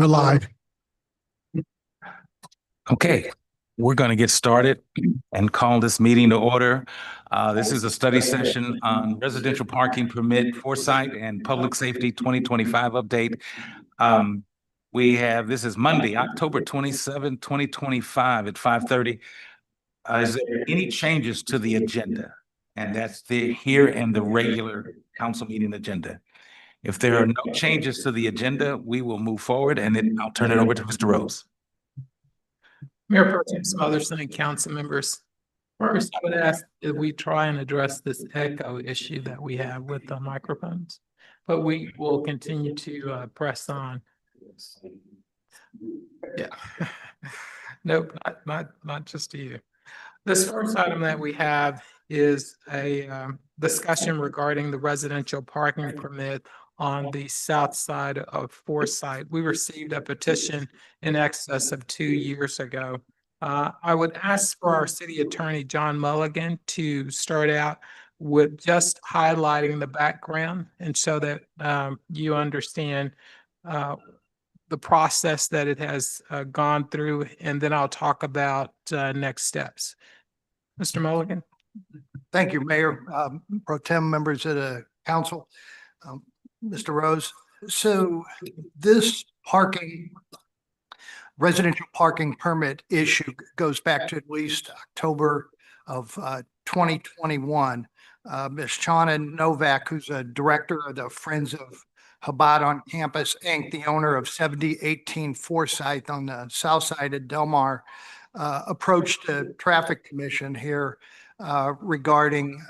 We're live. Okay, we're going to get started and call this meeting to order. This is a study session on residential parking permit foresight and public safety 2025 update. This is Monday, October 27, 2025 at 5:30. Is there any changes to the agenda? And that's here in the regular council meeting agenda. If there are no changes to the agenda, we will move forward and then I'll turn it over to Mr. Rose. Mayor Pro Tem Smothers and council members. First, I would ask that we try and address this echo issue that we have with the microphones, but we will continue to press on. Yeah. Nope, not just to you. This first item that we have is a discussion regarding the residential parking permit on the south side of Forsyth. We received a petition in excess of 2 years ago. I would ask for our city attorney, John Mulligan, to start out with just highlighting the background and so that you understand the process that it has gone through, and then I'll talk about next steps. Mr. Mulligan. Thank you, Mayor, Pro Tem, members of the council, Mr. Rose. So this residential parking permit issue goes back to at least October of 2021. Ms. Chana Novak, who's a director of the Friends of Chabad on Campus, Inc., the owner of 7018 Forsyth on the south side of Del Mar, approached the traffic commission here regarding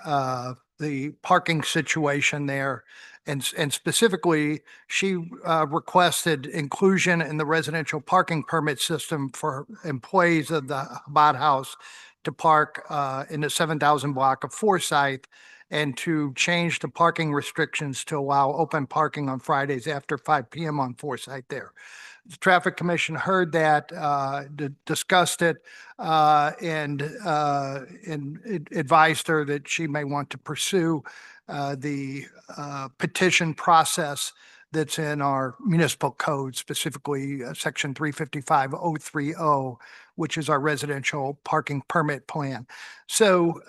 the parking situation there. And specifically, she requested inclusion in the residential parking permit system for employees of the Chabad House to park in the 7,000 block of Forsyth, and to change the parking restrictions to allow open parking on Fridays after 5 p.m. on Forsyth there. The Traffic Commission heard that, discussed it, and advised her that she may want to pursue the petition process that's in our municipal code, specifically section 355.030, which is our residential parking permit plan. So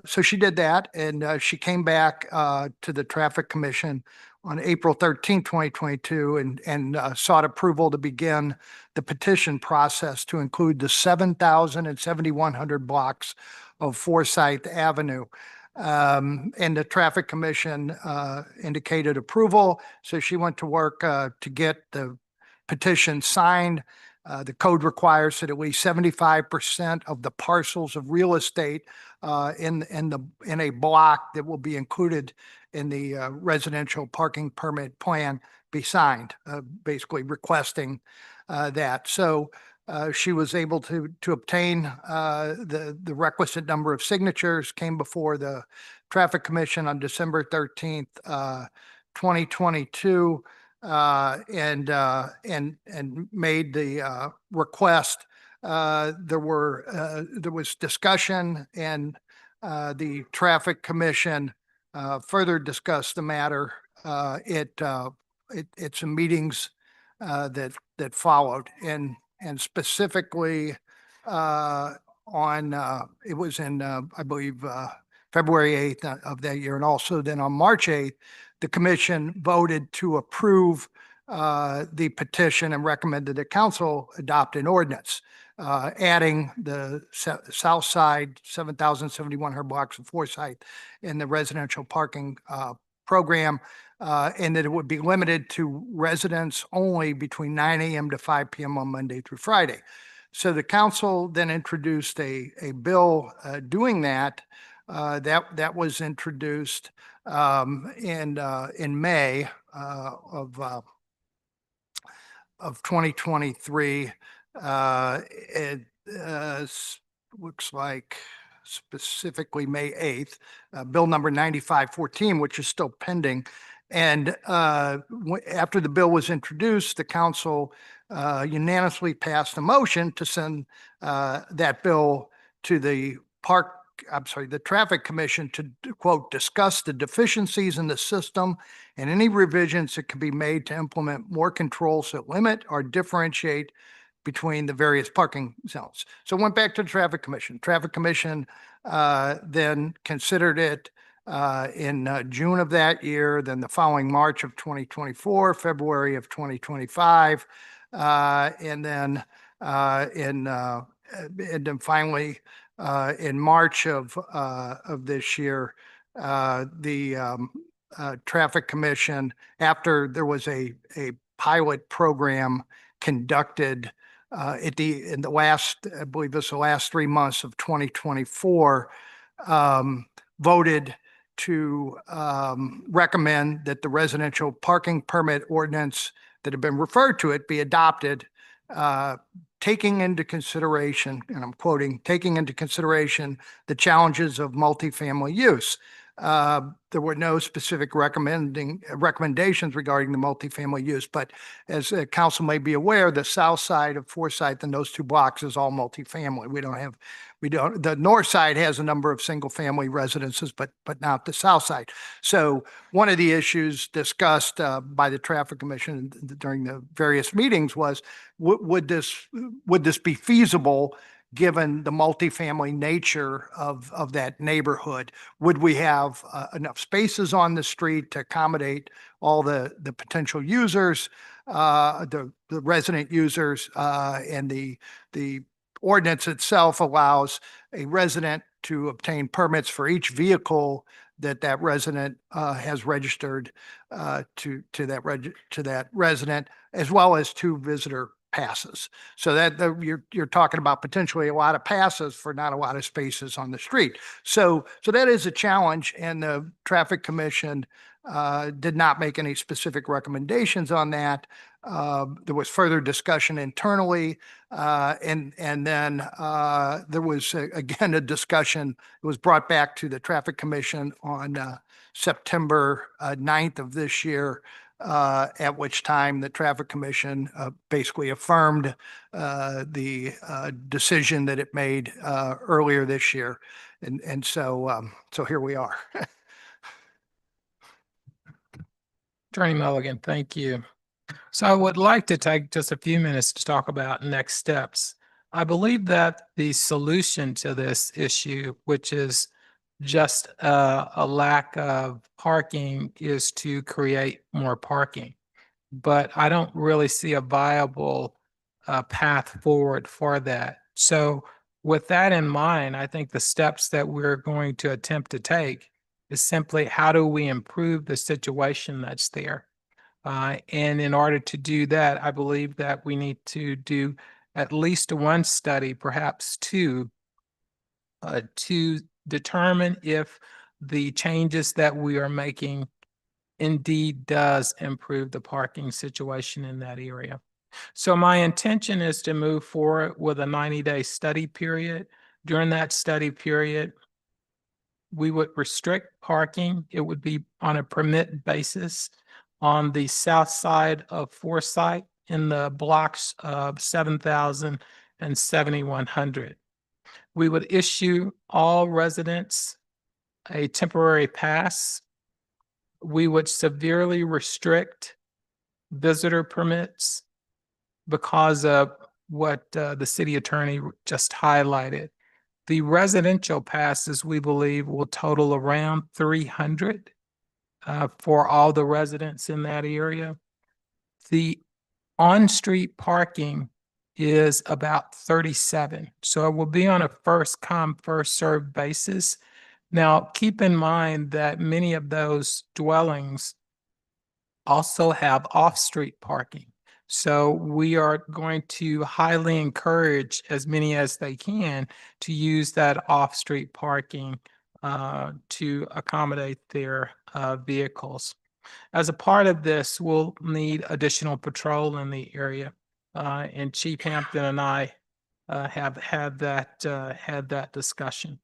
she did that, and she came back to the Traffic Commission on April 13, 2022, and sought approval to begin the petition process to include the 7,000 and 7,100 blocks of Forsyth Avenue. And the Traffic Commission indicated approval. So she went to work to get the petition signed. The code requires that at least 75% of the parcels of real estate in a block that will be included in the residential parking permit plan be signed, basically requesting that. So she was able to obtain the requisite number of signatures, came before the Traffic Commission on December 13th, 2022, and made the request. There was discussion, and the Traffic Commission further discussed the matter at some meetings that followed, and specifically it was in I believe February 8th of that year, and also then on March 8th, the commission voted to approve the petition and recommended that council adopt an ordinance adding the south side 7,071 blocks of Forsyth in the residential parking program, and that it would be limited to residents only between 9 a.m. to 5 p.m. on Monday through Friday. So the council then introduced a bill doing that. That was introduced in May of 2023. It looks like specifically May 8th, bill number 9514, which is still pending. And after the bill was introduced, the council unanimously passed a motion to send that bill to the Park the Traffic Commission to, quote, discuss the deficiencies in the system and any revisions that can be made to implement more controls that limit or differentiate between the various parking zones. So went back to the Traffic Commission. Traffic Commission then considered it in June of that year, then the following March of 2024, February of 2025, and then finally in March of this year, the Traffic Commission, after there was a pilot program conducted in the last, I believe this the last 3 months of 2024, voted to recommend that the residential parking permit ordinance that had been referred to it be adopted, taking into consideration, and I'm quoting, taking into consideration the challenges of multifamily use. There were no specific recommendations regarding the multifamily use, but as council may be aware, the south side of Forsyth and those 2 blocks is all multifamily. The north side has a number of single family residences, but not the south side. So one of the issues discussed by the Traffic Commission during the various meetings was, would this be feasible given the multifamily nature of that neighborhood? Would we have enough spaces on the street to accommodate all the potential users, the resident users, and the ordinance itself allows a resident to obtain permits for each vehicle that resident has registered to that resident, as well as 2 visitor passes. So that you're talking about potentially a lot of passes for not a lot of spaces on the street. So that is a challenge, and the Traffic Commission did not make any specific recommendations on that. There was further discussion internally, and then there was again a discussion. It was brought back to the Traffic Commission on September 9th of this year, at which time the Traffic Commission basically affirmed the decision that it made earlier this year, and so here we are. Attorney Mulligan, thank you. So I would like to take just a few minutes to talk about next steps. I believe that the solution to this issue, which is just a lack of parking, is to create more parking. But I don't really see a viable path forward for that. So with that in mind, I think the steps that we're going to attempt to take is simply, how do we improve the situation that's there? And in order to do that, I believe that we need to do at least 1 study, perhaps 2, to determine if the changes that we are making indeed does improve the parking situation in that area. So my intention is to move forward with a 90-day study period. During that study period, we would restrict parking. It would be on a permit basis on the south side of Forsyth in the blocks of 7,000 and 7,100. We would issue all residents a temporary pass. We would severely restrict visitor permits because of what the city attorney just highlighted. The residential passes, we believe, will total around 300 for all the residents in that area. The on-street parking is about 37. So it will be on a first come, first served basis. Now, keep in mind that many of those dwellings also have off-street parking. So we are going to highly encourage as many as they can to use that off-street parking to accommodate their vehicles. As a part of this, we'll need additional patrol in the area. And Chief Hampton and I have had that discussion.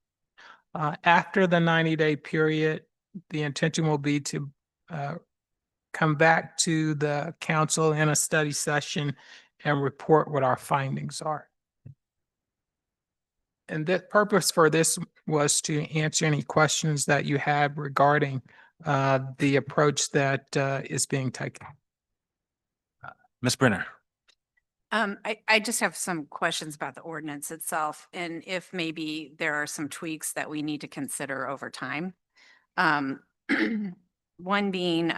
After the 90-day period, the intention will be to come back to the council in a study session and report what our findings are. And the purpose for this was to answer any questions that you have regarding the approach that is being taken. Ms. Brenner. I just have some questions about the ordinance itself and if maybe there are some tweaks that we need to consider over time. One being,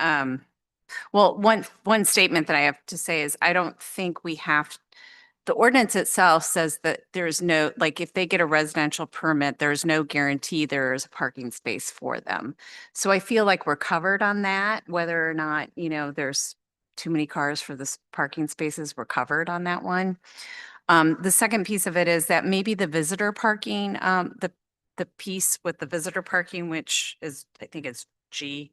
well, one statement that I have to say is I don't think we have, the ordinance itself says that there's no, like, if they get a residential permit, there's no guarantee there's a parking space for them. So I feel like we're covered on that, whether or not, you know, there's too many cars for this parking spaces, we're covered on that one. The second piece of it is that maybe the visitor parking, the piece with the visitor parking, which is, I think it's G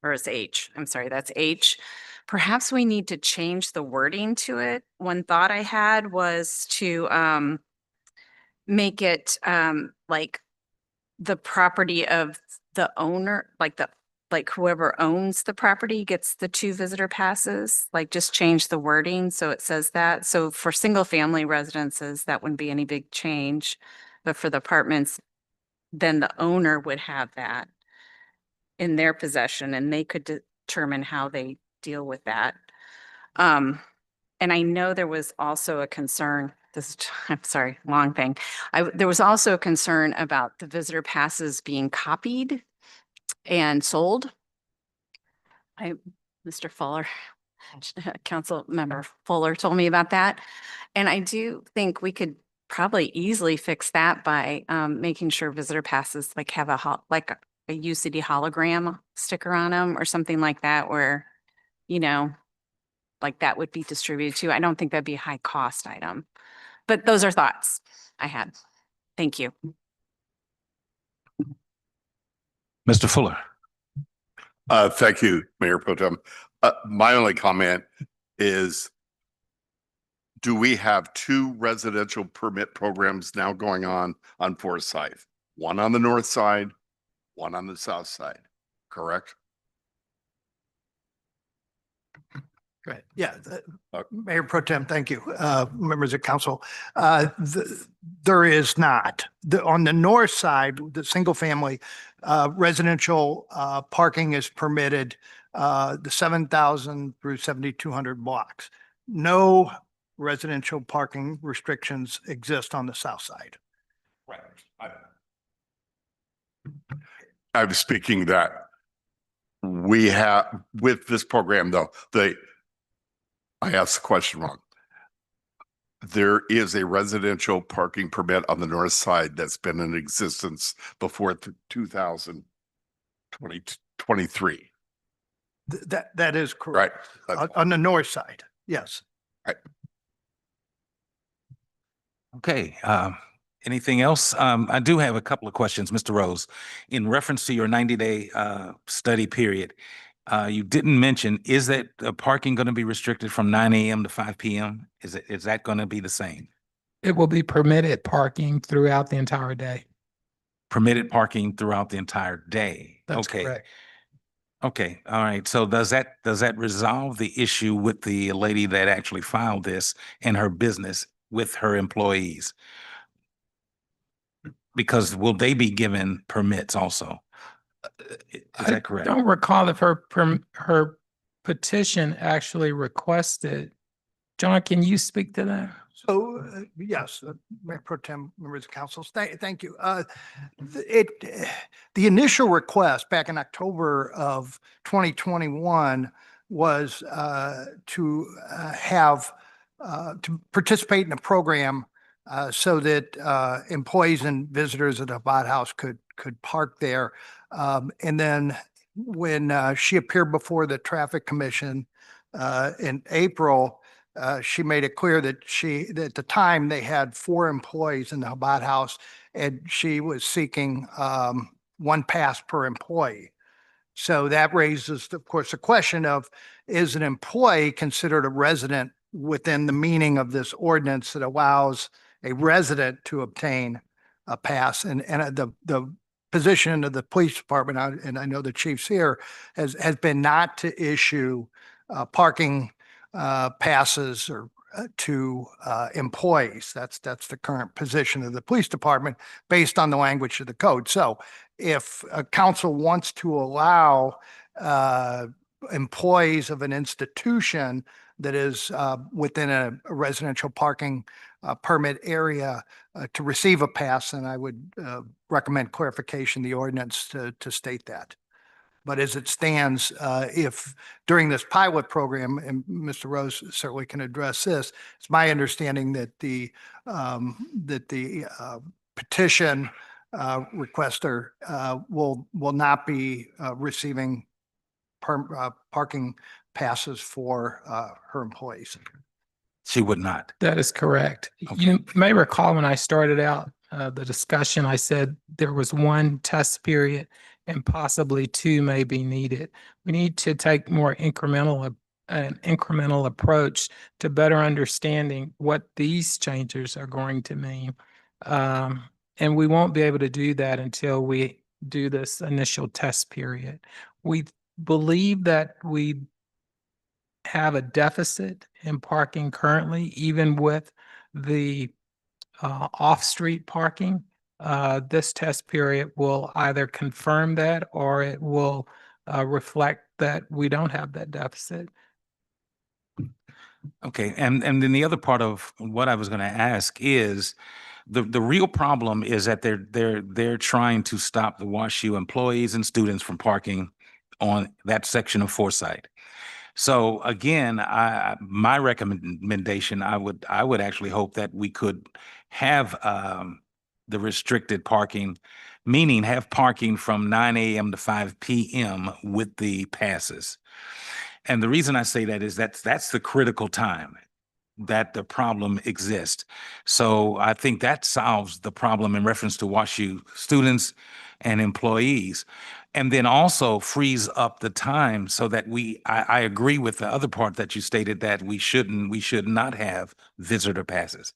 or it's H, I'm sorry, that's H. Perhaps we need to change the wording to it. One thought I had was to make it like the property of the owner, like whoever owns the property gets the 2 visitor passes, like just change the wording so it says that. So for single family residences, that wouldn't be any big change. But for the apartments, then the owner would have that in their possession and they could determine how they deal with that. And I know there was also a concern, I'm sorry, long thing. There was also a concern about the visitor passes being copied and sold. Mr. Fuller, Council Member Fuller told me about that. And I do think we could probably easily fix that by making sure visitor passes like have a UCD hologram sticker on them or something like that where, you know, like that would be distributed too. I don't think that'd be a high cost item, but those are thoughts I had. Thank you. Mr. Fuller. Thank you, Mayor Pro Tem. My only comment is, do we have 2 residential permit programs now going on Forsyth? One on the north side, one on the south side, correct? Go ahead. Yeah, Okay. Mayor Pro Tem, thank you. Members of council. There is not. On the north side, the single family residential parking is permitted the 7,000 through 7,200 blocks. No residential parking restrictions exist on the south side. Right. I'm speaking that we have, with this program though, I asked the question wrong. There is a residential parking permit on the north side that's been in existence before 2023. That is correct. Right. On the north side, yes. Okay, anything else? I do have a couple of questions, Mr. Rose. In reference to your 90-day study period, you didn't mention, is that parking going to be restricted from 9 a.m. to 5 p.m.? Is that going to be the same? It will be permitted parking throughout the entire day. Permitted parking throughout the entire day? That's Okay. correct. Okay, all right. So does that resolve the issue with the lady that actually filed this and her business with her employees? Because will they be given permits also? Is I that correct? don't recall if her petition actually requested. John, can you speak to that? So, yes, Mayor Pro Tem, members of council, thank you. The initial request back in October of 2021 was to participate in a program so that employees and visitors at the Chabad House could park there. And then when she appeared before the Traffic Commission in April, she made it clear that at the time they had 4 employees in the Chabad House and she was seeking 1 pass per employee. So that raises, of course, the question of, is an employee considered a resident within the meaning of this ordinance that allows a resident to obtain a pass? And the position of the police department, and I know the chief's here, has been not to issue parking passes or to employees. That's the current position of the police department based on the language of the code. So if a council wants to allow employees of an institution that is within a residential parking permit area to receive a pass, then I would recommend clarification of the ordinance to state that. But as it stands, if during this pilot program, and Mr. Rose certainly can address this, it's my understanding that the petition requester will not be receiving parking passes for her employees. She would not. That is correct. Okay. You may recall when I started out the discussion, I said there was one test period and possibly two may be needed. We need to take an incremental approach to better understanding what these changes are going to mean. And we won't be able to do that until we do this initial test period. We believe that we have a deficit in parking currently, even with the off-street parking. This test period will either confirm that or it will reflect that we don't have that deficit. Okay, and then the other part of what I was going to ask is the real problem is that they're trying to stop the WashU employees and students from parking on that section of Forsyth. So again, my recommendation, I would actually hope that we could have the restricted parking, meaning have parking from 9 a.m. to 5 p.m. with the passes. And the reason I say that is that's the critical time that the problem exists. So I think that solves the problem in reference to WashU students and employees. And then also frees up the time so that I agree with the other part that you stated that we should not have visitor passes.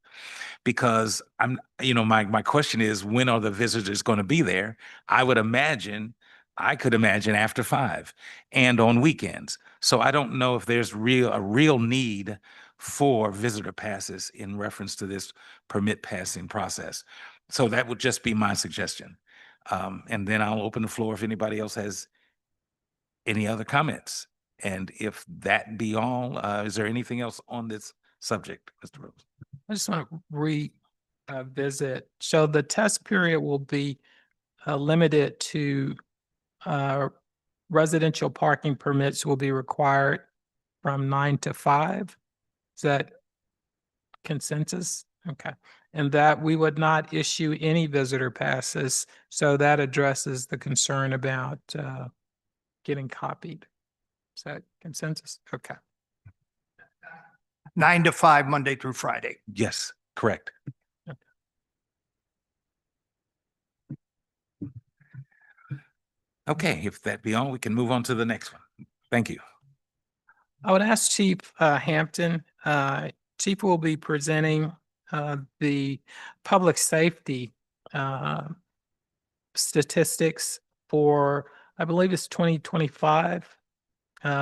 Because my question is, when are the visitors going to be there? I could imagine after 5 and on weekends. So I don't know if there's a real need for visitor passes in reference to this permit passing process. So that would just be my suggestion. And then I'll open the floor if anybody else has any other comments. And if that be all, is there anything else on this subject, Mr. Rose? I just want to revisit. So the test period will be limited to residential parking permits will be required from 9 to 5. Is that consensus? Okay. And that we would not issue any visitor passes. So that addresses the concern about getting copied. Is that consensus? Okay. 9 to 5, Monday through Friday. Yes, correct. Okay, if that be all, we can move on to the next one. Thank you. I would ask Chief Hampton. Chief will be presenting the public safety statistics for, I believe it's 2025.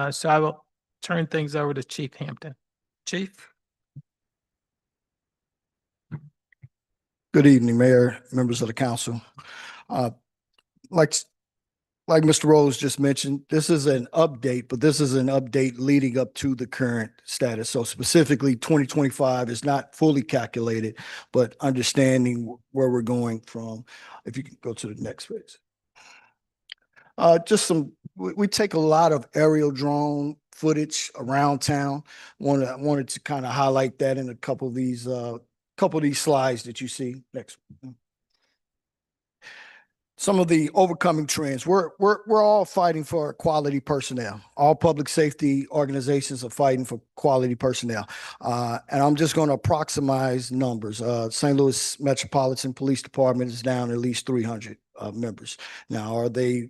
So I will turn things over to Chief Hampton. Chief? Good evening, Mayor, members of the council. Like Mr. Rose just mentioned, this is an update, but this is an update leading up to the current status. So specifically 2025 is not fully calculated, but understanding where we're going from. If you can go to the next page. We take a lot of aerial drone footage around town. Wanted to kind of highlight that in a couple of these slides that you see. Next. Some of the overcoming trends. We're all fighting for quality personnel. All public safety organizations are fighting for quality personnel. And I'm just going to approximate numbers. St. Louis Metropolitan Police Department is down at least 300 members. Now, are they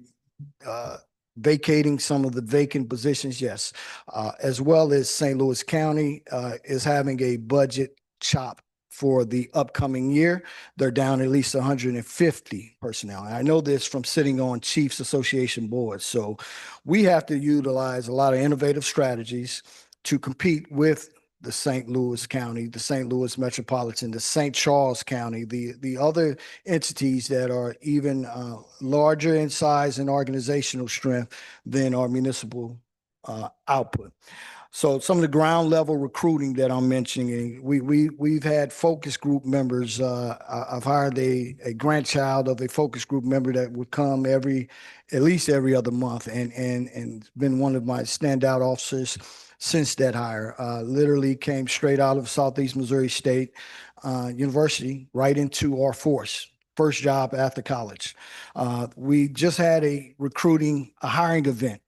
vacating some of the vacant positions? Yes. As well as St. Louis County is having a budget chop for the upcoming year. They're down at least 150 personnel. And I know this from sitting on Chiefs Association boards. So we have to utilize a lot of innovative strategies to compete with the St. Louis County, the St. Louis Metropolitan, the St. Charles County, the other entities that are even larger in size and organizational strength than our municipal output. So some of the ground level recruiting that I'm mentioning, we've had focus group members. I've hired a grandchild of a focus group member that would come at least every other month, and been one of my standout officers since that hire. Literally came straight out of Southeast Missouri State University, right into our force. First job after college. We just had a hiring event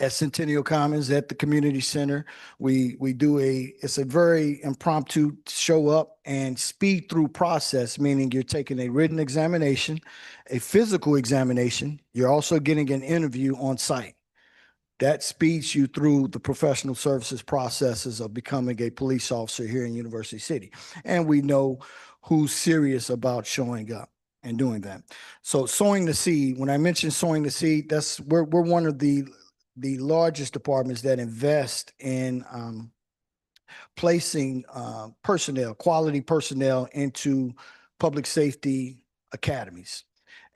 at Centennial Commons at the community center. It's a very impromptu show up and speed through process, meaning you're taking a written examination, a physical examination. You're also getting an interview on site. That speeds you through the professional services processes of becoming a police officer here in University City. And we know who's serious about showing up and doing that. So sowing the seed, when I mentioned sowing the seed, we're one of the largest departments that invest in placing quality personnel into public safety academies.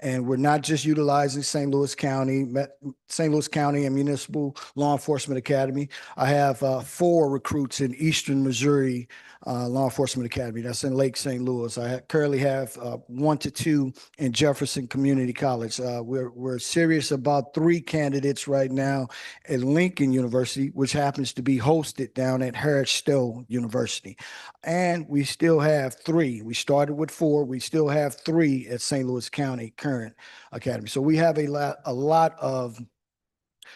And we're not just utilizing St. Louis County and Municipal Law Enforcement Academy. I have 4 recruits in Eastern Missouri Law Enforcement Academy. That's in Lake St. Louis. I currently have 1 to 2 in Jefferson Community College. We're serious about 3 candidates right now at Lincoln University, which happens to be hosted down at Harris Stowe University. And we still have 3. We started with 4. We still have 3 at St. Louis County current academy. So we have a lot of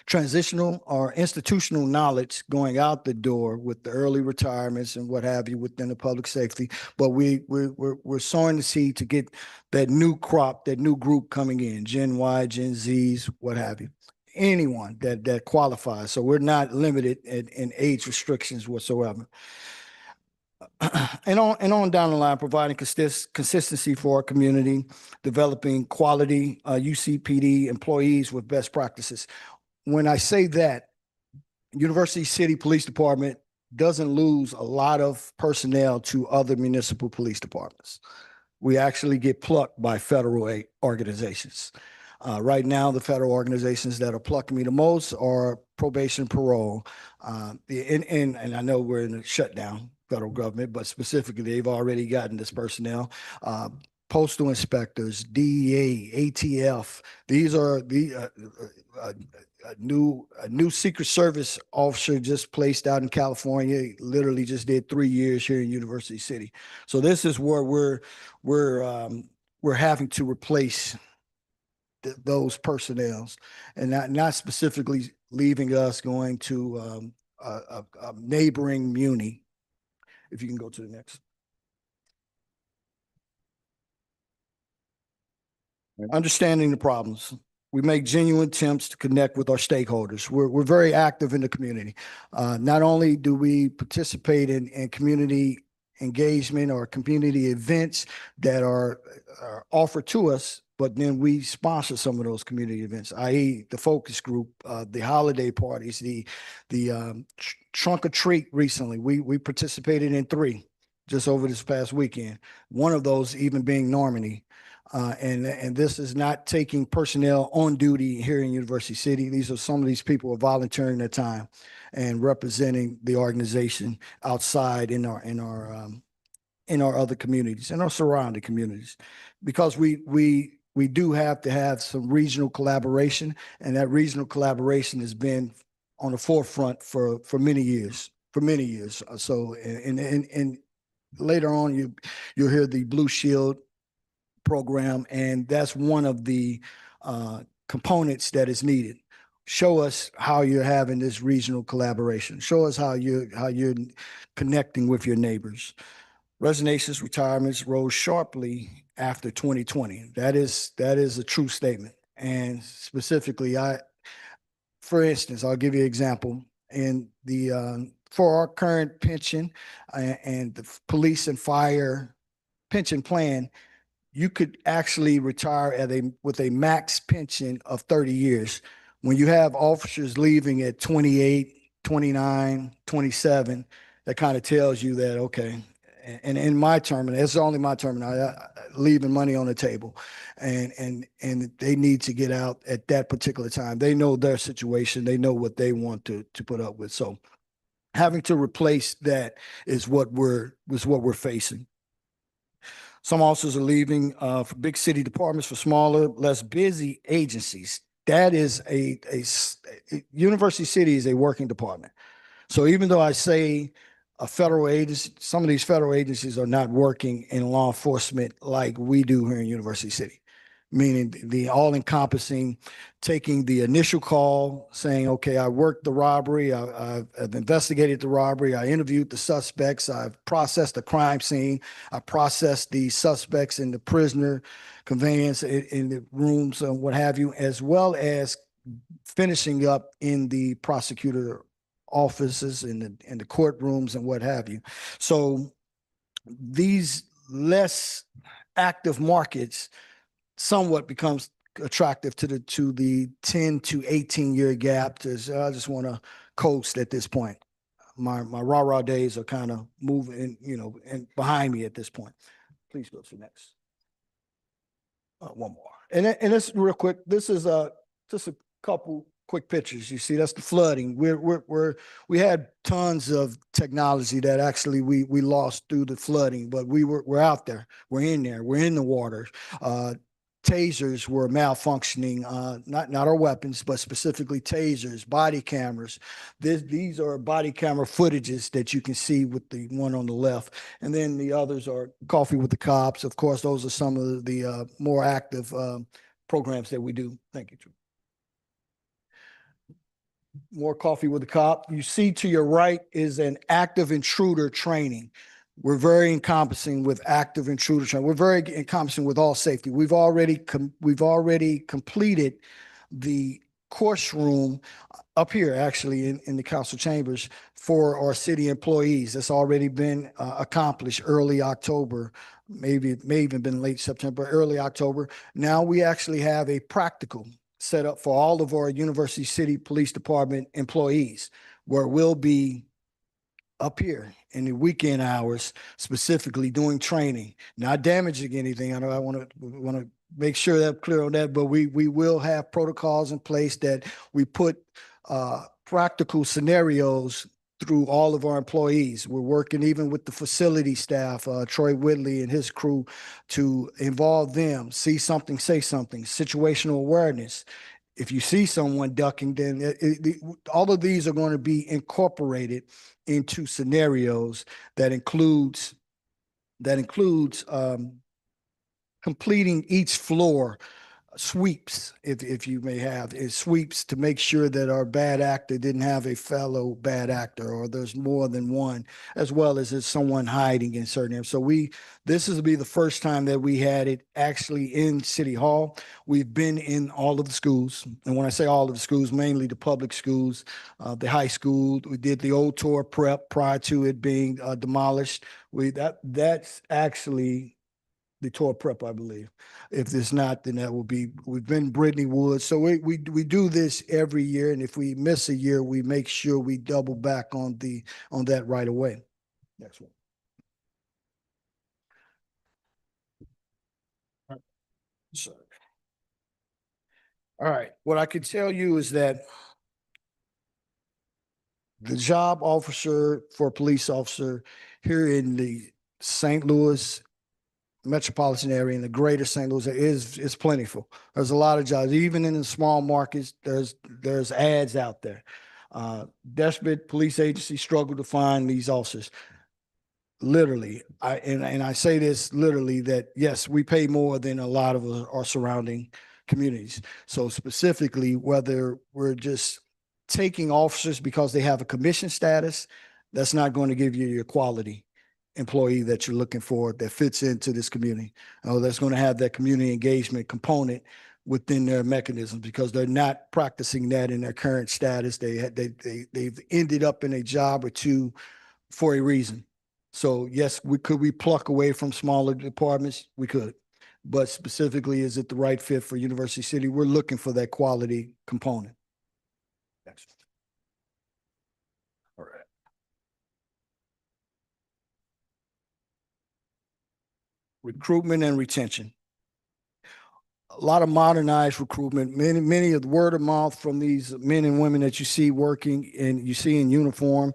transitional or institutional knowledge going out the door with the early retirements and what have you within the public safety. But we're sowing the seed to get that new crop, that new group coming in, Gen Y, Gen Zs, what have you. Anyone that qualifies. So we're not limited in age restrictions whatsoever. And on down the line, providing consistency for our community, developing quality UCPD employees with best practices. When I say that, University City Police Department doesn't lose a lot of personnel to other municipal police departments. We actually get plucked by federal organizations. Right now, the federal organizations that are plucking me the most are probation, parole, and I know we're in a shutdown, federal government, but specifically, they've already gotten this personnel. Postal inspectors, DEA, ATF. These are a new Secret Service officer just placed out in California. Literally just did 3 years here in University City. So this is where we're having to replace those personnels, and not specifically leaving us, going to a neighboring muni. If you can go to the next. Understanding the problems. We make genuine attempts to connect with our stakeholders. We're very active in the community. Not only do we participate in community engagement or community events that are offered to us, but then we sponsor some of those community events, i.e. the focus group, the holiday parties, the trunk or treat recently. We participated in 3 just over this past weekend. One of those even being Normandy. And this is not taking personnel on duty here in University City. These are some of these people are volunteering their time and representing the organization outside in our other communities, in our surrounding communities, because we do have to have some regional collaboration, and that regional collaboration has been on the forefront for many years. So, and later on, you'll hear the Blue Shield program, and that's one of the components that is needed. Show us how you're having this regional collaboration. Show us how you're connecting with your neighbors. Resignations, retirements rose sharply after 2020. That is a true statement. And specifically, for instance, I'll give you an example. In the for our current pension and the police and fire pension plan, you could actually retire with a max pension of 30 years. When you have officers leaving at 28, 29, 27, that kind of tells you that, okay, and in my term, and it's only my term, leaving money on the table, and they need to get out at that particular time. They know their situation. They know what they want to put up with. So having to replace that is what we're facing. Some officers are leaving for big city departments for smaller, less busy agencies. That is University City is a working department. So even though I say a federal agency, some of these federal agencies are not working in law enforcement like we do here in University City, meaning the all-encompassing, taking the initial call, saying, okay, I worked the robbery, I've investigated the robbery, I interviewed the suspects, I've processed the crime scene, I processed the suspects in the prisoner conveyance in the rooms and what have you, as well as finishing up in the prosecutor offices in the courtrooms and what have you. So these less active markets somewhat becomes attractive to the 10 to 18-year gap. I just want to coast at this point. My rah-rah days are kind of moving, and behind me at this point. Please go to the next. One more. And this real quick, this is just a couple quick pictures. You see, that's the flooding. We had tons of technology that actually we lost through the flooding, but we're out there. We're in there. We're in the water. Tasers were malfunctioning, not our weapons, but specifically tasers, body cameras. These are body camera footages that you can see with the one on the left. And then the others are Coffee with the Cops. Of course, those are some of the more active programs that we do. Thank you, Drew. More Coffee with the Cop. You see to your right is an active intruder training. We're very encompassing with active intruder training. We're very encompassing with all safety. We've already completed the course room up here, actually, in the council chambers for our city employees. That's already been accomplished early October. Maybe it may even been late September, early October. Now we actually have a practical set up for all of our University City Police Department employees, where we'll be up here in the weekend hours, specifically doing training, not damaging anything. I know I want to make sure that I'm clear on that, but we will have protocols in place that we put practical scenarios through all of our employees. We're working even with the facility staff, Troy Whitley and his crew, to involve them, see something, say something, situational awareness. If you see someone ducking, then all of these are going to be incorporated into scenarios that includes completing each floor sweeps, if you may have, is sweeps to make sure that our bad actor didn't have a fellow bad actor, or there's more than one, as well as there's someone hiding in certain areas. So this is to be the first time that we had it actually in City Hall. We've been in all of the schools. And when I say all of the schools, mainly the public schools, the high school. We did the old tour prep prior to it being demolished. That's actually the tour prep, I believe. If it's not, then that will be, we've been Brittany Woods. So we do this every year. And if we miss a year, we make sure we double back on that right away. Next one. So, all right. What I can tell you is that the job officer for a police officer here in the St. Louis metropolitan area, in the greater St. Louis is plentiful. There's a lot of jobs, even in the small markets. There's ads out there. Desperate police agencies struggle to find these officers. Literally, I say this literally, that yes, we pay more than a lot of our surrounding communities. So specifically, whether we're just taking officers because they have a commission status, that's not going to give you your quality employee that you're looking for that fits into this community. That's going to have that community engagement component within their mechanisms, because they're not practicing that in their current status. They've ended up in a job or two for a reason. So yes, we pluck away from smaller departments? We could. But specifically, is it the right fit for University City? We're looking for that quality component. Next. All right. recruitment and retention. A lot of modernized recruitment, many of the word of mouth from these men and women that you see working and you see in uniform,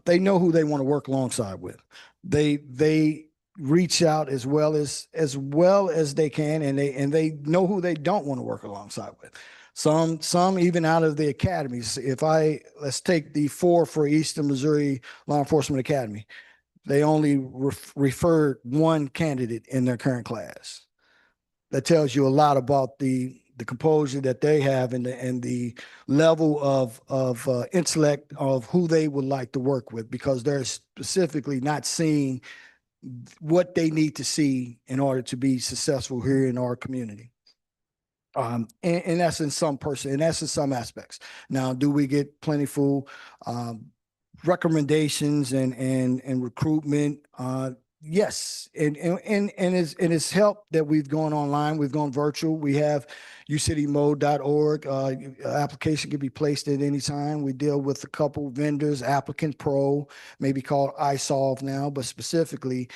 they know who they want to work alongside with. They reach out as well as they can, and they know who they don't want to work alongside with. Some even out of the academies. Let's take the 4 for Eastern Missouri Law Enforcement Academy. They only referred one candidate in their current class. That tells you a lot about the composure that they have and the level of intellect of who they would like to work with, because they're specifically not seeing what they need to see in order to be successful here in our community. And that's in some aspects. Now, do we get plentiful recommendations and recruitment? Yes, and it's helped that we've gone online, we've gone virtual. We have ucitymode.org. Application can be placed at any time. We deal with a couple vendors, Applicant Pro, maybe called iSolve now, but specifically,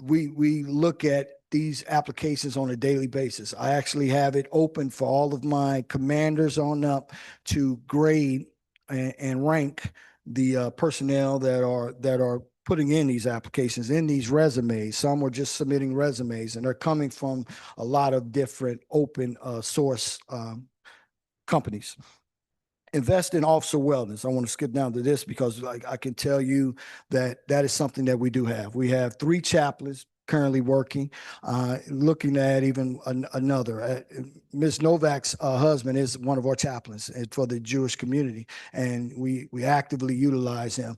we look at these applications on a daily basis. I actually have it open for all of my commanders on up to grade and rank the personnel that are putting in these applications, in these resumes. Some are just submitting resumes, and they're coming from a lot of different open source companies. Invest in officer wellness. I want to skip down to this because I can tell you that is something that we do have. We have 3 chaplains currently working, looking at even another. Ms. Novak's husband is one of our chaplains for the Jewish community, and we actively utilize him.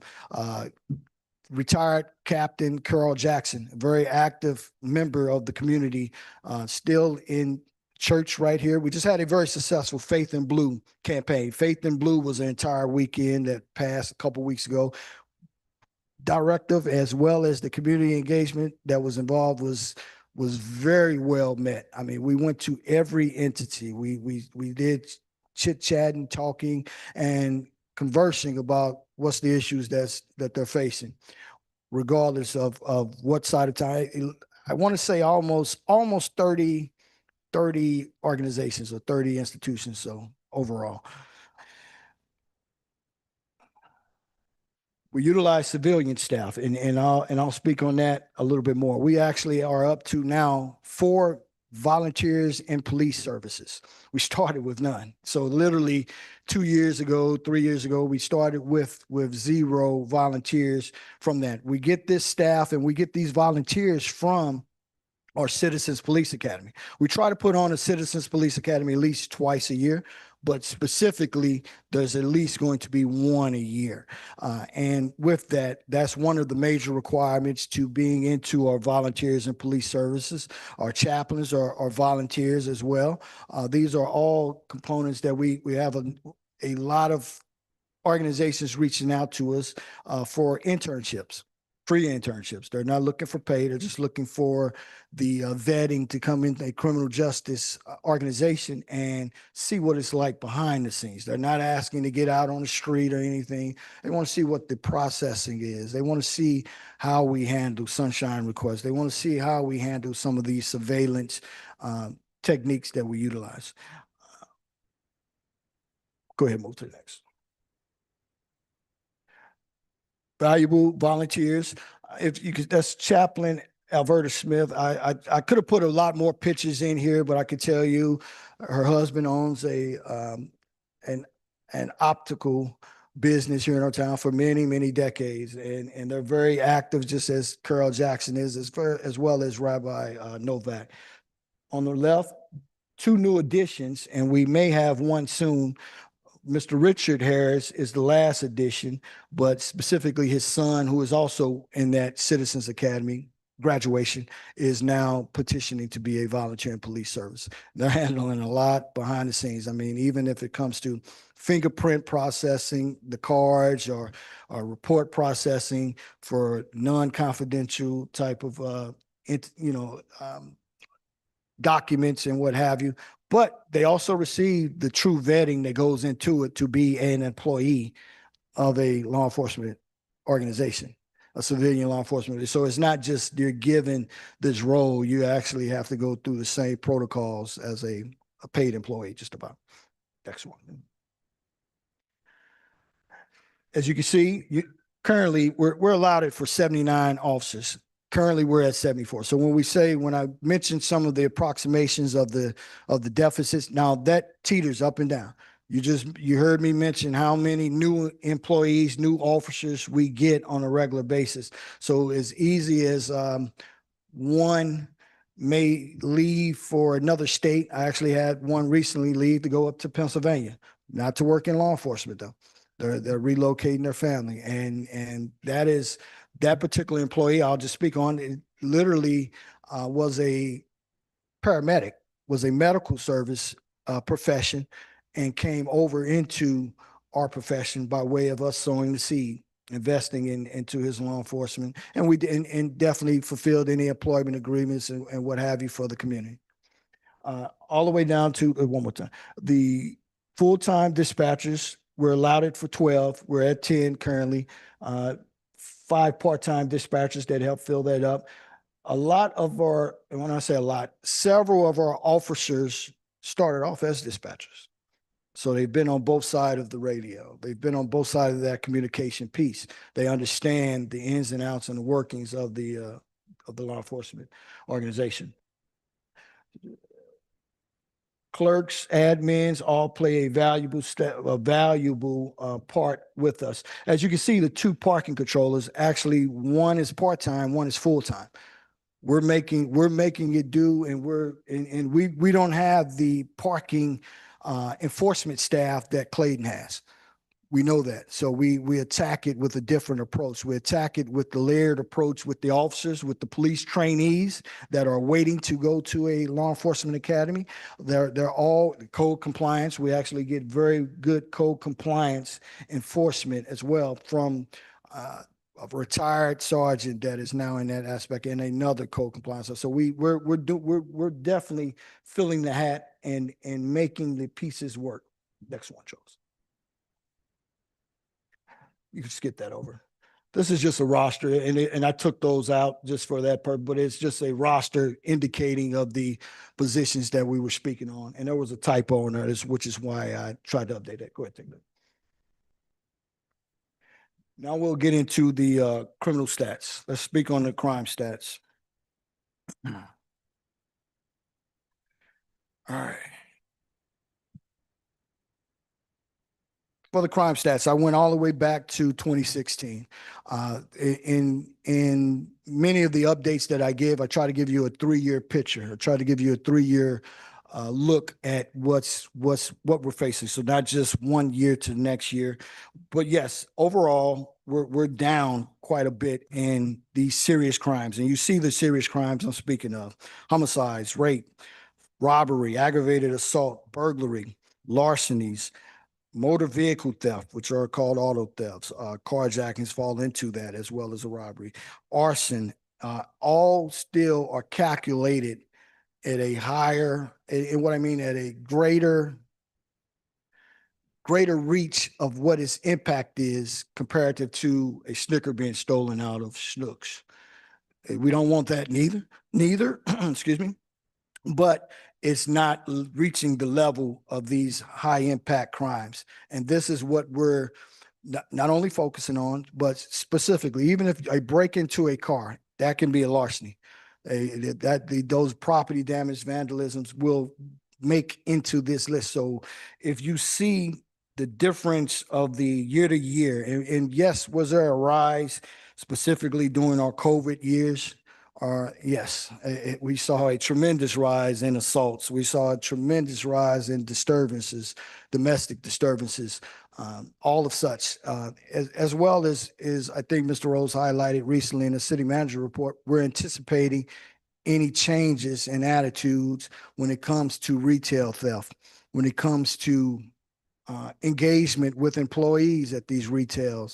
Retired Captain Carl Jackson, a very active member of the community, still in church right here. We just had a very successful Faith in Blue campaign. Faith in Blue was an entire weekend that passed a couple weeks ago. Directive as well as the community engagement that was involved was very well met. I mean, we went to every entity. We did chit-chatting, talking, and conversing about what's the issues that they're facing, regardless of what side of time. I want to say almost 30 organizations or 30 institutions. So overall, we utilize civilian staff, and I'll speak on that a little bit more. We actually are up to now 4 volunteers in police services. We started with none. So literally 2 years ago, 3 years ago, we started with 0 volunteers from that. We get this staff and we get these volunteers from our Citizens Police Academy. We try to put on a Citizens Police Academy at least twice a year, but specifically there's at least going to be 1 a year. And with that, that's one of the major requirements to being into our volunteers and police services. Our chaplains are volunteers as well. These are all components that we have a lot of organizations reaching out to us for internships. Free internships. They're not looking for pay. They're just looking for the vetting to come into a criminal justice organization and see what it's like behind the scenes. They're not asking to get out on the street or anything. They want to see what the processing is. They want to see how we handle sunshine requests. They want to see how we handle some of these surveillance techniques that we utilize. Go ahead, move to the next. Valuable volunteers. If you could, that's Chaplain Alberta Smith. I could have put a lot more pictures in here, but I could tell you her husband owns an optical business here in our town for many, many decades. And they're very active, just as Carl Jackson is, as well as Rabbi Novak. On the left, 2 new additions, and we may have one soon. Mr. Richard Harris is the last addition, but specifically his son, who is also in that Citizens Academy graduation, is now petitioning to be a volunteer in police service. They're handling a lot behind the scenes. I mean, even if it comes to fingerprint processing, the cards, or report processing for non-confidential type of, documents and what have you. But they also receive the true vetting that goes into it to be an employee of a law enforcement organization. a civilian law enforcement. So it's not just you're given this role, you actually have to go through the same protocols as a paid employee, just about. Next one. As you can see, currently we're allotted for 79 officers. Currently, we're at 74. So when I mentioned some of the approximations of the deficits, now that teeters up and down. You heard me mention how many new employees, new officers we get on a regular basis. So as easy as one may leave for another state. I actually had one recently leave to go up to Pennsylvania, not to work in law enforcement though. They're relocating their family, and that particular employee I'll just speak on. It literally was a paramedic, was a medical service profession, and came over into our profession by way of us sowing the seed, investing into his law enforcement, and we and definitely fulfilled any employment agreements and what have you for the community. All the way down to one more time, the full-time dispatchers. We're allotted for 12. We're at 10 currently. 5 part-time dispatchers that help fill that up. A lot of our, and when I say a lot, several of our officers started off as dispatchers. So they've been on both sides of the radio. They've been on both sides of that communication piece. They understand the ins and outs and the workings of the law enforcement organization. Clerks, admins all play a valuable part with us. As you can see, the 2 parking controllers, actually one is part-time, one is full-time. We're making it do, and we don't have the parking enforcement staff that Clayton has. We know that. So we attack it with a different approach. We attack it with the layered approach with the officers, with the police trainees that are waiting to go to a law enforcement academy. They're all code compliance. We actually get very good code compliance enforcement as well from a retired sergeant that is now in that aspect, and another code compliance. So we're definitely filling the hat and making the pieces work. Next one, Charles. You can skip that over. This is just a roster, and I took those out just for that purpose, but it's just a roster indicating of the positions that we were speaking on. And there was a typo in there, which is why I tried to update that. Go ahead, take that. Now we'll get into the criminal stats. Let's speak on the crime stats. All right. For the crime stats, I went all the way back to 2016. In many of the updates that I give, I try to give you a 3-year picture. I try to give you a 3-year look at what we're facing. So not just 1 year to the next year, but yes, overall, we're down quite a bit in these serious crimes. And you see the serious crimes I'm speaking of: homicides, rape, robbery, aggravated assault, burglary, larcenies, motor vehicle theft, which are called auto thefts, carjackings fall into that, as well as a robbery, arson, all still are calculated at a higher, and what I mean, at a greater reach of what its impact is comparative to a Snicker being stolen out of Schnucks. We don't want that neither, excuse me, but it's not reaching the level of these high impact crimes. And this is what we're not only focusing on, but specifically, even if I break into a car, that can be a larceny. Those property damage vandalisms will make into this list. So if you see the difference of the year to year, and yes, was there a rise specifically during our COVID years? Yes, we saw a tremendous rise in assaults. We saw a tremendous rise in disturbances, domestic disturbances, all of such, as well as I think Mr. Rose highlighted recently in the city manager report. We're anticipating any changes in attitudes when it comes to retail theft, when it comes to engagement with employees at these retail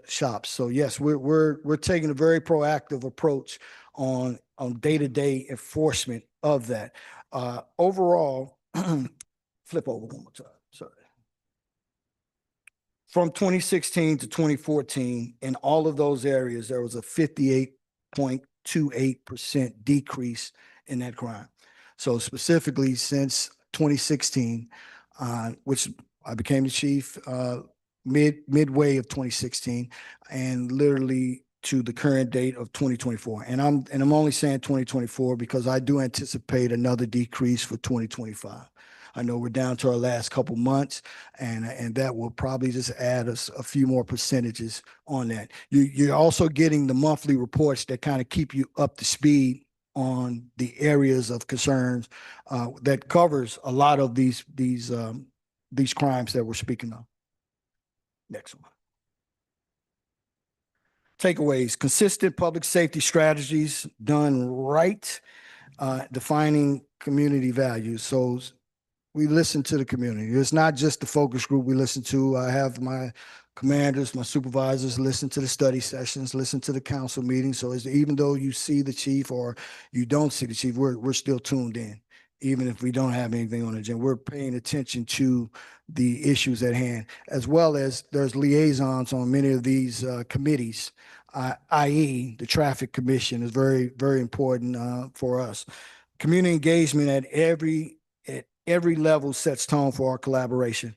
shops. So yes, we're taking a very proactive approach on day-to-day enforcement of that. Overall, flip over one more time. Sorry. from 2016 to 2014, in all of those areas, there was a 58.28% decrease in that crime. So specifically since 2016, which I became the chief midway of 2016, and literally to the current date of 2024. And I'm only saying 2024 because I do anticipate another decrease for 2025. I know we're down to our last couple months, and that will probably just add us a few more percentages on that. You're also getting the monthly reports that kind of keep you up to speed on the areas of concerns that covers a lot of these crimes that we're speaking of. Next one. Takeaways: consistent public safety strategies done right, defining community values. So we listen to the community. It's not just the focus group we listen to. I have my commanders, my supervisors listen to the study sessions, listen to the council meetings. So even though you see the chief or you don't see the chief, we're still tuned in. Even if we don't have anything on the agenda, we're paying attention to the issues at hand, as well as there's liaisons on many of these committees, i.e. the Traffic Commission is very, very important for us. Community engagement at every level sets tone for our collaboration.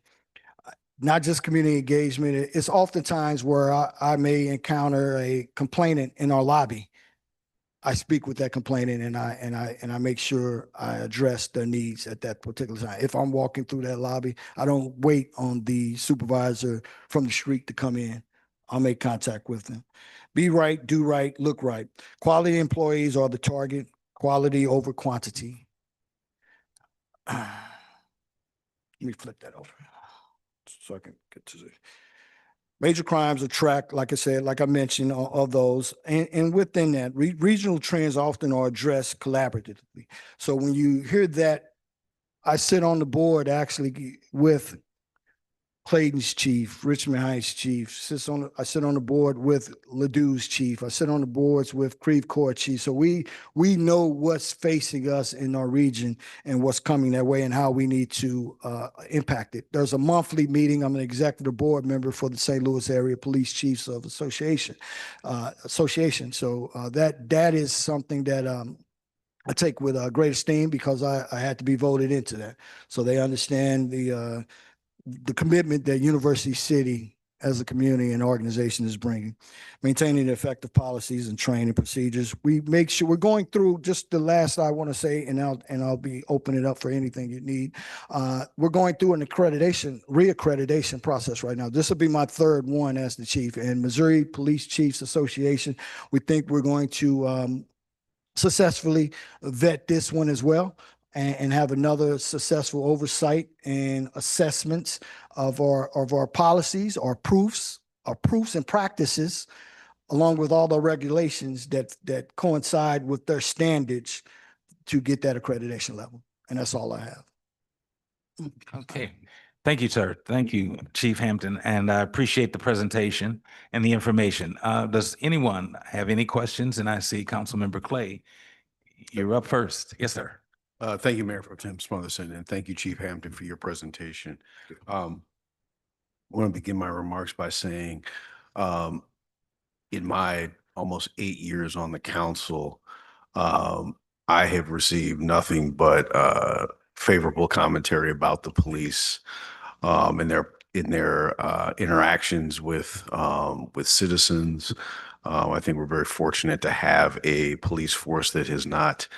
Not just community engagement, it's oftentimes where I may encounter a complainant in our lobby. I speak with that complainant and I make sure I address their needs at that particular time. If I'm walking through that lobby, I don't wait on the supervisor from the street to come in. I'll make contact with them. Be right, do right, look right. Quality employees are the target, quality over quantity. Let me flip that over so I can get to it. Major crimes are tracked, like I said, like I mentioned, of those. And within that, regional trends often are addressed collaboratively. So when you hear that, I sit on the board actually with Clayton's chief, Richmond Heights chief, I sit on the board with Ladou's chief. I sit on the boards with Creve Coeur chief. So we know what's facing us in our region and what's coming that way and how we need to impact it. There's a monthly meeting. I'm an executive board member for the St. Louis Area Police Chiefs of Association. So that is something that I take with great esteem because I had to be voted into that. So they understand the commitment that University City as a community and organization is bringing. Maintaining effective policies and training procedures. We make sure we're going through just the last I want to say, and I'll be opening it up for anything you need. We're going through an reaccreditation process right now. This will be my third one as the chief. And Missouri Police Chiefs Association, we think we're going to successfully vet this one as well. And have another successful oversight and assessments of our policies, our proofs and practices, along with all the regulations that coincide with their standards to get that accreditation level. And that's all I have. Okay. Thank you, sir. Thank you, Chief Hampton. And I appreciate the presentation and the information. Does anyone have any questions? And I see Councilmember Clay. You're up first. Yes, sir. Thank you, Mayor Pro Tem Smotherson, and thank you, Chief Hampton, for your presentation. I want to begin my remarks by saying, in my almost 8 years on the council, I have received nothing but favorable commentary about the police and their interactions with citizens. I think we're very fortunate to have a police force that has not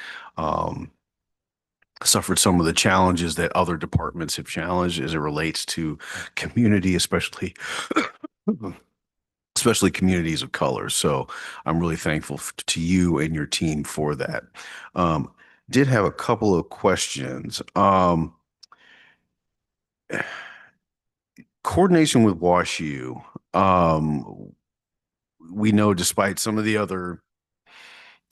suffered some of the challenges that other departments have challenged as it relates to community, especially communities of color. So I'm really thankful to you and your team for that. Did have a couple of questions. Coordination with WashU. We know despite some of the other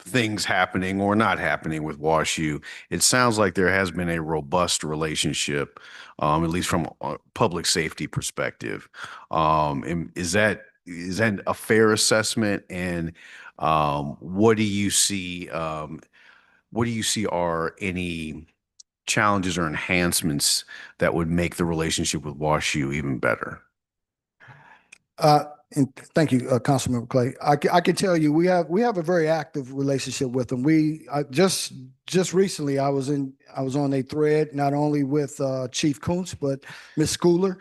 things happening or not happening with WashU, it sounds like there has been a robust relationship, at least from a public safety perspective. And is that a fair assessment? And what do you see? What do you see are any challenges or enhancements that would make the relationship with WashU even better? And thank you, Councilmember Clay. I can tell you, we have a very active relationship with them. Just recently, I was on a thread, not only with, Chief Kuntz, but Ms. Schooler.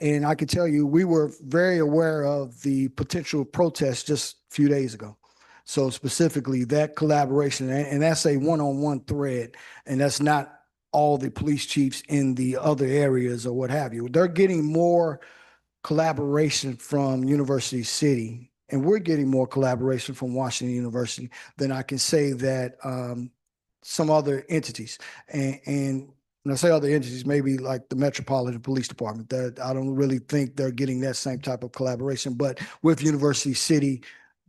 And I can tell you, we were very aware of the potential protest just a few days ago. So specifically that collaboration, and that's a one-on-one thread, and that's not all the police chiefs in the other areas or what have you. They're getting more collaboration from University City, and we're getting more collaboration from Washington University than I can say that some other entities. And when I say other entities, maybe like the Metropolitan Police Department, that I don't really think they're getting that same type of collaboration. But with University City,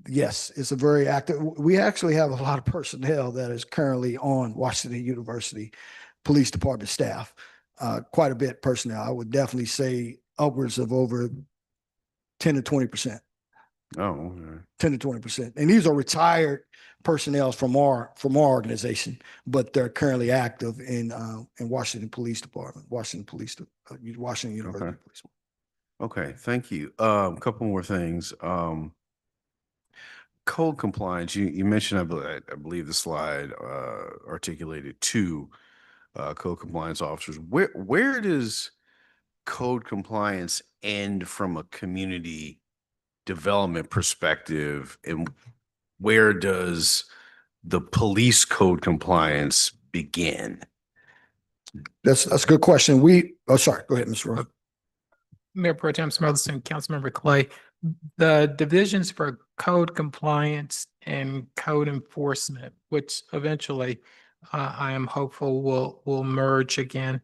yes, it's a very active. We actually have a lot of personnel that is currently on Washington University Police Department staff. Quite a bit personnel. I would definitely say upwards of over 10 to 20%, Oh, okay. 10 to 20%. And these are retired personnel from our organization, but they're currently active in Washington Police Department, Washington University Okay. Police. Okay, thank you. Couple more things. Code compliance, you mentioned, I believe the slide articulated two code compliance officers. Where does code compliance end from a community development perspective, and where does the police code compliance begin? That's a good question. Sorry, go ahead, Mr. Rowe. Mayor Pro Tem Smotherson, Councilmember Clay, the divisions for code compliance and code enforcement, which eventually I am hopeful will merge again.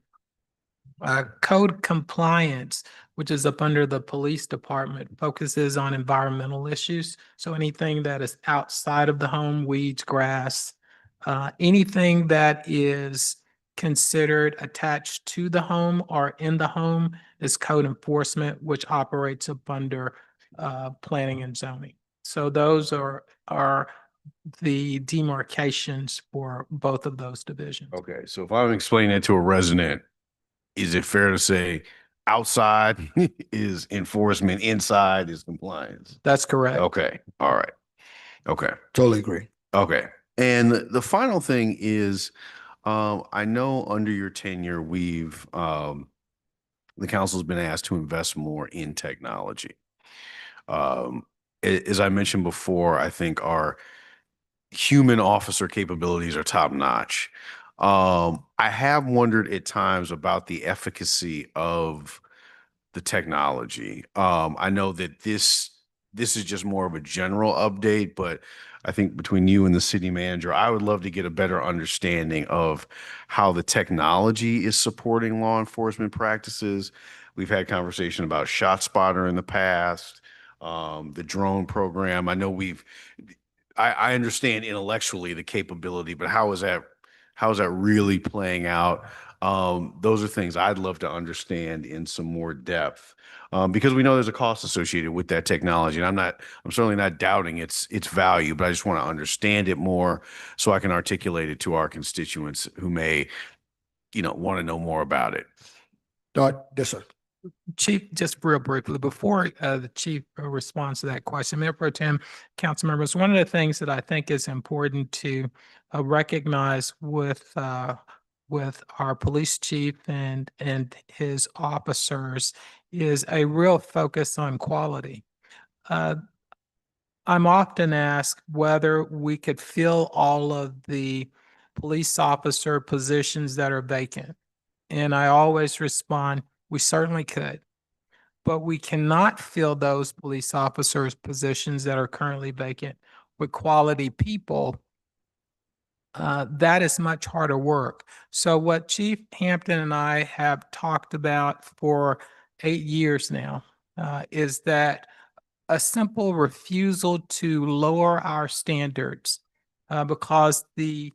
Code compliance, which is up under the police department, focuses on environmental issues. So anything that is outside of the home, weeds, grass, anything that is considered attached to the home or in the home is code enforcement, which operates up under planning and zoning. So those are the demarcations for both of those divisions. Okay, so if I'm explaining that to a resident, is it fair to say outside is enforcement, inside is compliance? That's correct. Okay, all right. Okay, Totally agree. okay. And the final thing is, I know under your tenure, the council's been asked to invest more in technology. As I mentioned before, I think our human officer capabilities are top notch. I have wondered at times about the efficacy of the technology. I know that this is just more of a general update, but I think between you and the city manager, I would love to get a better understanding of how the technology is supporting law enforcement practices. We've had conversation about ShotSpotter in the past, the drone program. I know I understand intellectually the capability, but how is that really playing out? Those are things I'd love to understand in some more depth, because we know there's a cost associated with that technology, and I'm certainly not doubting its value, but I just want to understand it more so I can articulate it to our constituents who may, want to know more about it. Yes, sir. Chief, just real briefly, before the chief responds to that question, Mayor Pro Tem, council members, one of the things that I think is important to recognize with our police chief and his officers is a real focus on quality. I'm often asked whether we could fill all of the police officer positions that are vacant. And I always respond, we certainly could, but we cannot fill those police officers' positions that are currently vacant with quality people. That is much harder work. So what Chief Hampton and I have talked about for 8 years now is that a simple refusal to lower our standards because the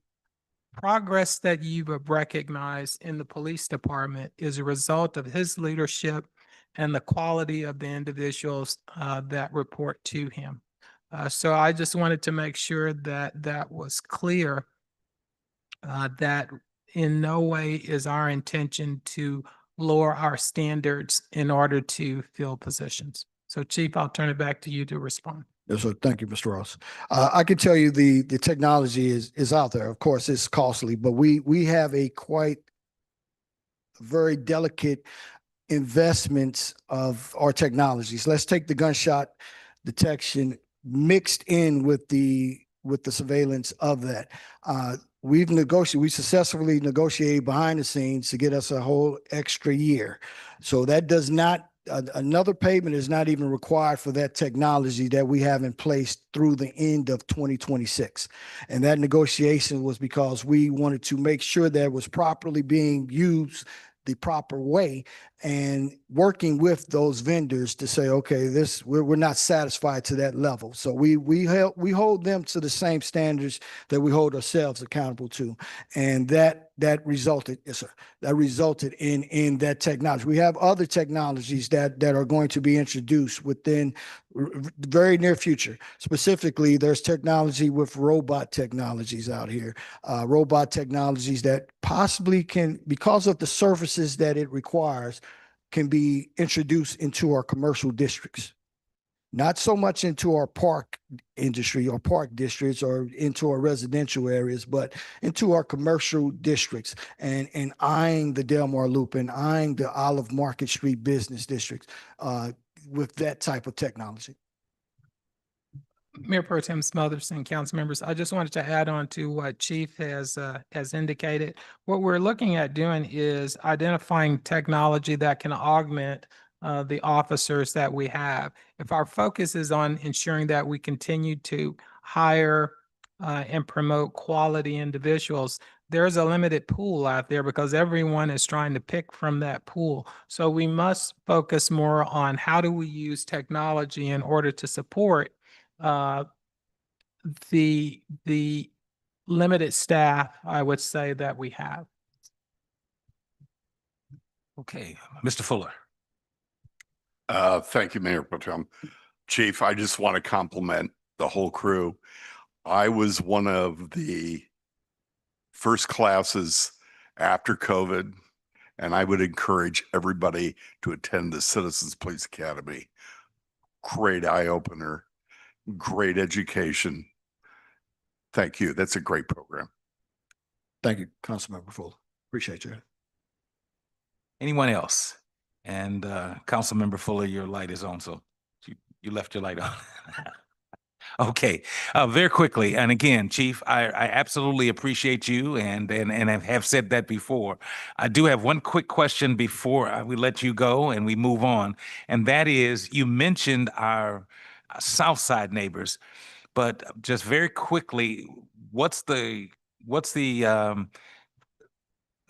progress that you have recognized in the police department is a result of his leadership and the quality of the individuals that report to him. So I just wanted to make sure that that was clear, that in no way is our intention to lower our standards in order to fill positions. So Chief, I'll turn it back to you to respond. Yes, sir. Thank you, Mr. Ross. I can tell you the technology is out there. Of course, it's costly, but we have a quite very delicate investments of our technologies. Let's take the gunshot detection mixed in with the surveillance of that. We successfully negotiated behind the scenes to get us a whole extra year. So that does not, another payment is not even required for that technology that we have in place through the end of 2026. And that negotiation was because we wanted to make sure that it was properly being used the proper way, and working with those vendors to say, okay, we're not satisfied to that level. So we hold them to the same standards that we hold ourselves accountable to. And that resulted, yes, sir, that resulted in that technology. We have other technologies that are going to be introduced within very near future. Specifically, there's technology with robot technologies out here, robot technologies that possibly can, because of the services that it requires, can be introduced into our commercial districts. Not so much into our park industry or park districts or into our residential areas, but into our commercial districts and eyeing the Delmar Loop and eyeing the Olive Market Street business districts with that type of technology. Mayor Pro Tem Smothers and council members, I just wanted to add on to what Chief has indicated. What we're looking at doing is identifying technology that can augment the officers that we have. If our focus is on ensuring that we continue to hire and promote quality individuals, there's a limited pool out there because everyone is trying to pick from that pool. So we must focus more on how do we use technology in order to support the limited staff, I would say, that we have. Okay, Mr. Fuller. Thank you, Mayor Pro Tem. Chief, I just want to compliment the whole crew. I was one of the first classes after COVID, and I would encourage everybody to attend the Citizens Police Academy. Great eye opener, great education. Thank you. That's a great program. Thank you, Councilmember Fuller. Appreciate you. Anyone else? And Councilmember Fuller, your light is on, so you left your light on. Okay, very quickly, and again, Chief, I absolutely appreciate you, and I have said that before. I do have one quick question before we let you go and we move on, and that is, you mentioned our South Side neighbors, but just very quickly, what's the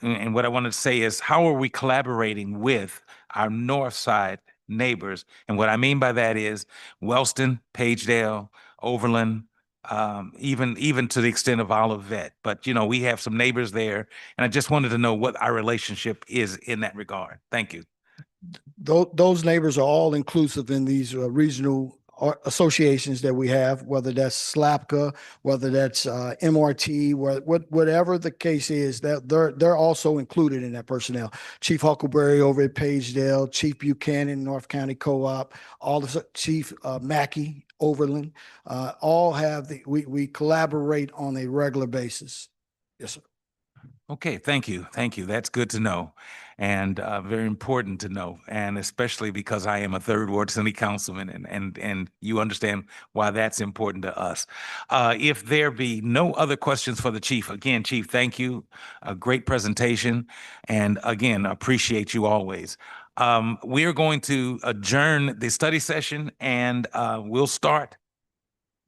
and what I wanted to say is, how are we collaborating with our North Side neighbors? And what I mean by that is Wellston, Pagedale, Overland, even to the extent of Olivet. But, you know, we have some neighbors there, and I just wanted to know what our relationship is in that regard. Thank you. Those neighbors are all inclusive in these regional associations that we have, whether that's SLAPCA, whether that's MRT, whatever the case is, that they're also included in that personnel. Chief Huckleberry over at Pagedale, Chief Buchanan, North County Co-op, all the Chief Mackey, Overland, all have we collaborate on a regular basis. Yes, sir. Okay, thank you. Thank you. That's good to know, and very important to know, and especially because I am a third ward city councilman, and you understand why that's important to us. If there be no other questions for the chief, again, Chief, thank you. A great presentation, and again, appreciate you always. We are going to adjourn the study session, and we'll start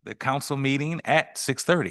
the council meeting at 6:30.